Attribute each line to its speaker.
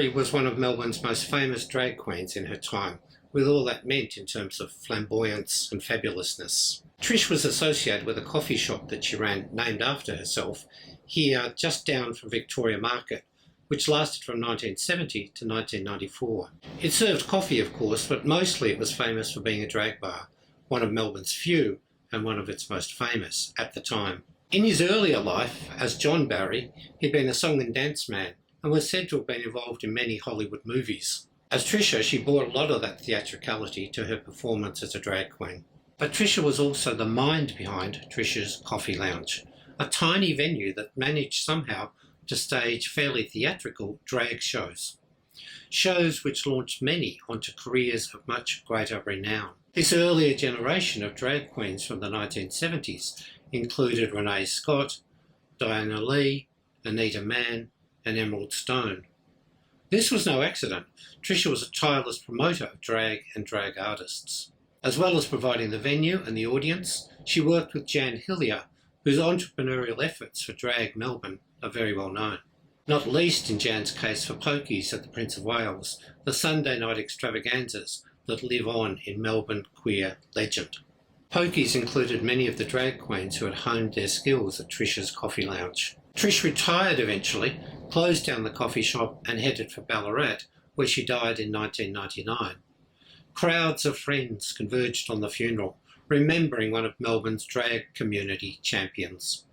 Speaker 1: Barry was one of Melbourne's most famous drag queens in her time, with all that meant in terms of flamboyance and fabulousness. Trish was associated with a coffee shop that she ran, named after herself, here just down from Victoria Market, which lasted from 1970 to 1994. It served coffee, of course, but mostly it was famous for being a drag bar, one of Melbourne's few and one of its most famous at the time. In his earlier life, as John Barry, he'd been a song and dance man and was said to have been involved in many Hollywood movies. As Trisha, she brought a lot of that theatricality to her performance as a drag queen. But Trisha was also the mind behind Trisha's Coffee Lounge, a tiny venue that managed somehow to stage fairly theatrical drag shows. Shows which launched many onto careers of much greater renown. This earlier generation of drag queens from the 1970s included Renee Scott, Diana Lee, Anita Mann, and Emerald Stone. This was no accident. Trisha was a tireless promoter of drag and drag artists. As well as providing the venue and the audience, she worked with Jan Hillier, whose entrepreneurial efforts for Drag Melbourne are very well known. Not least in Jan's case for pokies at the Prince of Wales, the Sunday night extravaganzas that live on in Melbourne queer legend. Pokies included many of the drag queens who had honed their skills at Trisha's Coffee Lounge. Trish retired eventually, closed down the coffee shop and headed for Ballarat, where she died in 1999. Crowds of friends converged on the funeral, remembering one of Melbourne's drag community champions.